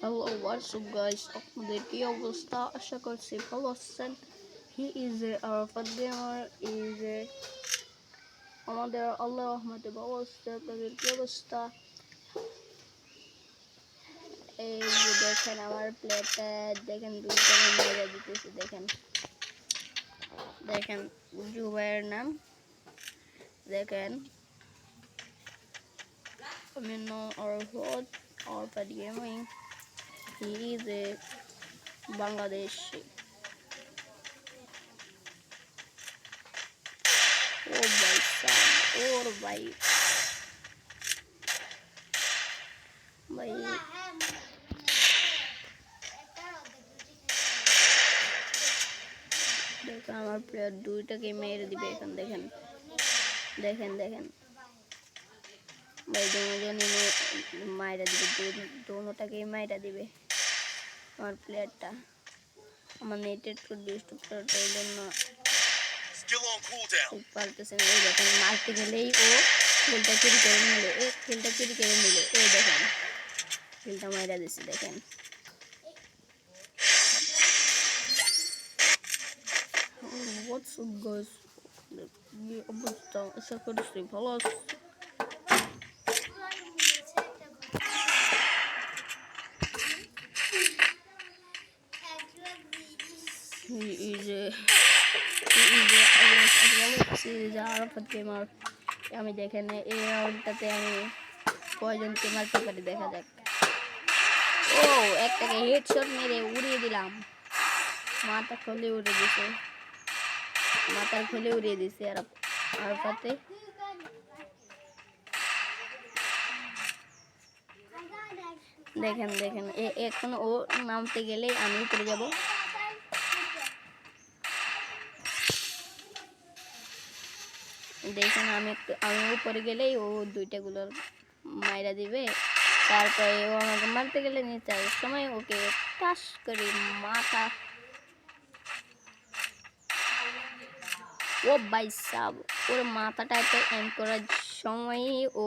Hello, what's up guys? আপনাদের কি অবস্থা? আশা করছি ভালো আছেন। He is a Arafat gamer is a আমাদের আল্লাহ রহমতে ভালো আছে। আপনাদের কি অবস্থা? এই যে দেখেন আমার প্লেটে দেখেন দুইটা মেরে দিতেছি দেখেন দেখেন জুবাইয়ের নাম দেখেন আমি no Arafat gaming. He is a Bangladeshi. Oh भाई साहब और भाई দেখেন আমার প্লেয়ার দুইটাকে মেরে দিবে এখন দেখেন দেখেন দেখেন ভাই দুজনই মাইরা দিবে দোনোটাকে মাইরা দিবে আমার প্লেয়ারটা আমার নেটের একটু ডিস্টার্ব করতে এই জন্য পারতেছে না। এই দেখেন মারতে গেলেই ও খেলটা চুরি করে নিল এই দেখেন খেলটা মাইরা দিচ্ছে দেখেন What's up guys? কি অবস্থা? আশা করছি ভালো আছে। Arafat gamer. আমি দেখেন এই রাউন্ডটাতে আমি কয়জনকে মারতে পারি দেখা যাক। ও একটাকে হেডশট মেরে উড়িয়ে দিলাম মাথার খোলে উড়িয়ে দিছে আরাফাতে দেখেন দেখেন এখন ও নামতে গেলে আমি উপরে যাব দেখেন আমি উপরে গেলেই ও দুইটা গুলো মাইরা দিবে তারপরে ও আমাকে মারতে গেলে নিচে সময় ওকে টাস করে মাথা ও ভাই সাব ওর মাথাটাতে এম করার সময় ও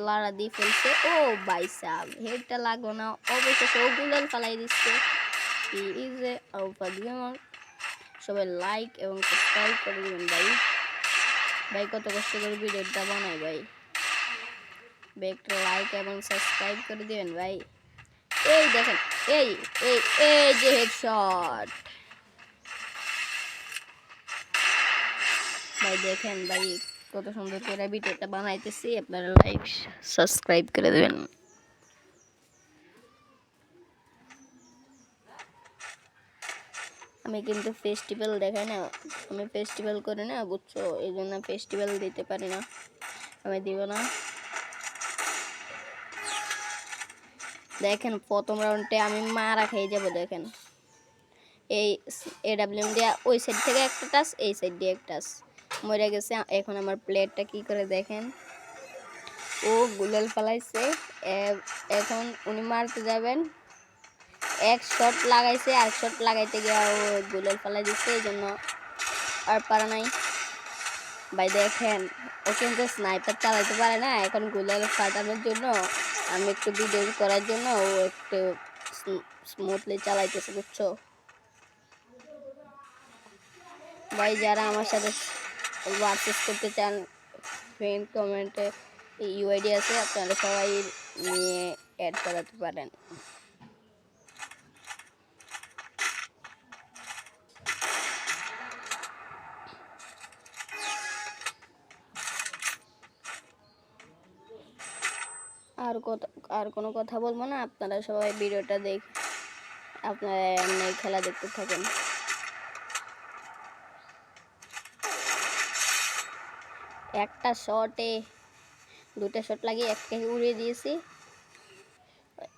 লাড়া দিয়ে ফেলছে ও ভাই সাব হেডটা লাগলো না অবশেষে ও গুলাল ফালাই দিচ্ছে সবাই লাইক এবং সাবস্ক্রাইব করে দিবেন ভাই কত কষ্ট করে ভিডিওটা বানাই ভাই একটা লাইক এবং সাবস্ক্রাইব করে দিবেন ভাই এই দেখেন এই এই এই যে হেডশট ভাই দেখেন ভাই কত সুন্দর করে ভিডিওটা বানাইতেছি আপনারা লাইক সাবস্ক্রাইব করে দিবেন আমি কিন্তু ফেস্টিভ্যাল দেখাই না আমি ফেস্টিভ্যাল করি না বুঝছো এই জন্য ফেস্টিভ্যাল দিতে পারি না আমি দিব না দেখেন প্রথম রাউন্ডে আমি মারা খেয়ে যাব দেখেন এই এডব্লিউএম দিয়া ওই সাইড থেকে একটা টাচ এই সাইড দিয়ে একটা টাচ মরে গেছে এখন আমার প্লেয়ারটা কি করে দেখেন ও গুলাল ফালাইছে এখন উনি মারতে যাবেন এক শট লাগাইছে আর শট লাগাইতে গিয়ে ও গুলাল ফালাই দিচ্ছে এই জন্য আর পারা নাই ভাই দেখেন ও কিন্তু স্নাইপার চালাইতে পারে না এখন গুলাল ফাটানোর জন্য আমি একটু ভিডিও করার জন্য ও একটু স্মুথলি চালাইতেছে বুঝছো ভাই যারা আমার সাথে ভার্সেস করতে চান ফ্রেন্ড কমেন্টে ইউআইডি আছে আপনারা সবাই নিয়ে অ্যাড করাতে পারেন আর কোনো কথা বলবো না আপনারা সবাই ভিডিওটা আপনারা এমনি খেলা দেখতে থাকেন একটা শটে দুটো শট লাগিয়ে একটাকে উড়িয়ে দিয়েছি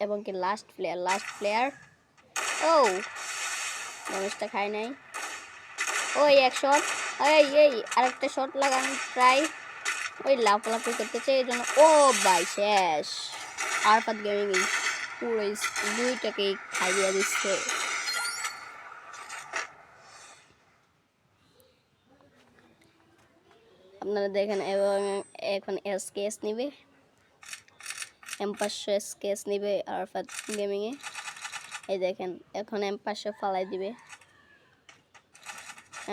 এবং কি লাস্ট প্লেয়ার ও ড্যামেজটা খায় নাই ওই এক শট এই আরেকটা শট লাগানো ট্রাই ওই লাফালাফি করতেছে এই জন্য ও ভাই শেষ আরাফাত গেমিং পুরো দুইটাকে খাইয়ে দিচ্ছে আপনারা দেখেন এবং এখন এসকেএস নিবে M500 এসকেএস নিবে আরাফাত গেমিং এ এই দেখেন এখন M500 ফালাই দিবে,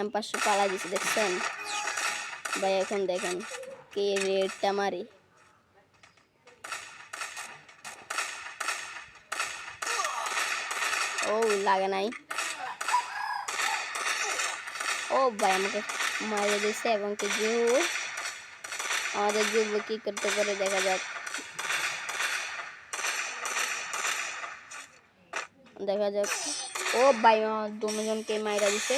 M500 ফালাই দিছে দেখছেন ভাই। এখন দেখেন কি রেডটা মারি, ও লাগে নাই, ও ভাই আমাকে মারিয়ে দিছে। এবং কি আমাদের যুব কি করতে পারে দেখা যাক, দেখা যাক। ও ভাই দুজনকে মাইরা দিছে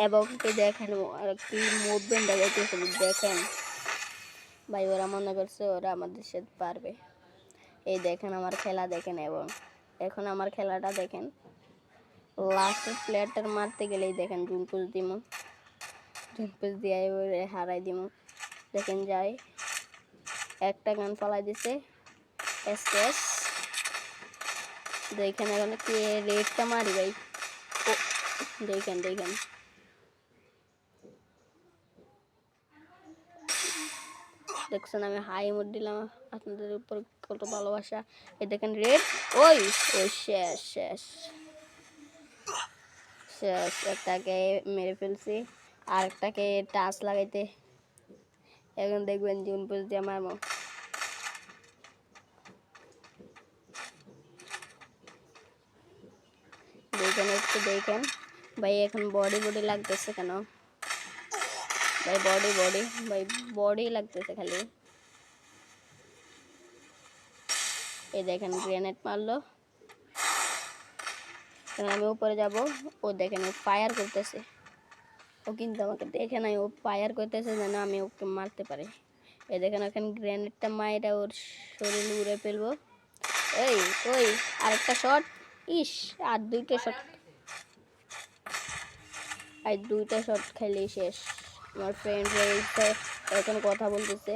এবং কি দেখেন আর কি মুভমেন্ট দেখাইতেছে দেখেন ভাই। ওরা মনে করছে ওরা আমাদের সাথে পারবে। এই দেখেন আমার খেলা দেখেন। এবং এখন আমার খেলাটা দেখেন, লাস্টের প্লেয়ারটার মারতে গেলেই দেখেন জুনপুশ দিমু, জুনপুশ দিয়ে হারাই দিমু। দেখেন যাই একটা গান পালাই দিছে এসএস। দেখেন এখন কি রেডটা মারি ভাই, ও দেখেন দেখেন দেখছেন আমি হাই মোড দিলাম আপনাদের উপর কত ভালোবাসা। এই দেখেন রেড, ওই ওই শেষ শেষ শেষ। একটাকে মেরে ফেলছি, আর একটাকে টাচ লাগাইতে। এখন দেখবেন জুন পুষ দিয়ে মারবো। দেখেন একটু দেখেন ভাই, এখন বডি বডি লাগতেছে কেন ভাই, বডি বডি ভাই, বডি লাগতেছে খালি। এই দেখেন গ্রেনেড মারলো, আমি উপরে যাব। ও দেখেন ও ফায়ার করতেছে, ও কিন্তু আমাকে দেখে নাই, ও ফায়ার করতেছে যেন আমি ওকে মারতে পারি। এই দেখেন এখন গ্রেনেডটা মাইরা ওর শরীর উড়ে ফেলবো। এই ওই আরেকটা শট, ইস আর দুইটা শট, আর দুইটা শট খেলেই শেষ। আমার ফ্রেন্ড এখন কথা বলতেছে,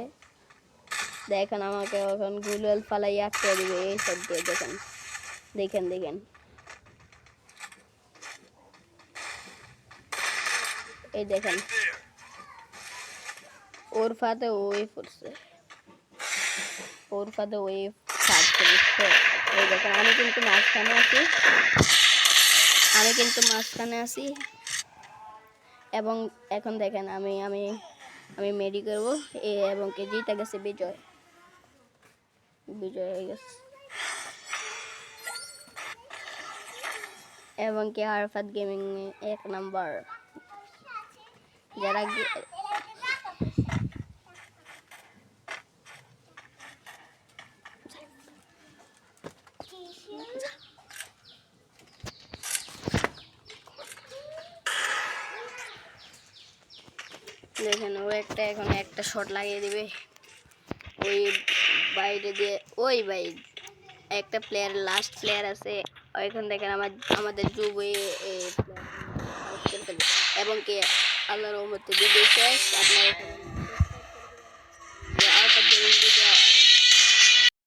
দেখেন আমাকে এখন গুলাল ফালাই আটকে দিবে এই সব দিয়ে। দেখেন দেখেন দেখেন এই দেখেন ওর ফাতে ওই পড়ছে, ওর ফাতে ওই ফাটছে বুঝছে। এই দেখেন আমি কিন্তু মাঝখানে আছি, আমি কিন্তু মাঝখানে আছি। এবং এখন দেখেন আমি আমি আমি মেডি করবো এবং কে জিতে গেছে, বিজয় বিজয় হয়ে গেছে। এবং কি আরফাত গেমিং 1 নাম্বার। যারা দেখেন ও একটা এখন একটা শট লাগিয়ে দিবে ওই বাইরে দিয়ে। ওই ভাই একটা প্লেয়ার লাস্ট প্লেয়ার আছে, এখন দেখেন আমাদের যুব এবং কি আল্লাহর রহমতে ভিডিও শেষ। আপনারা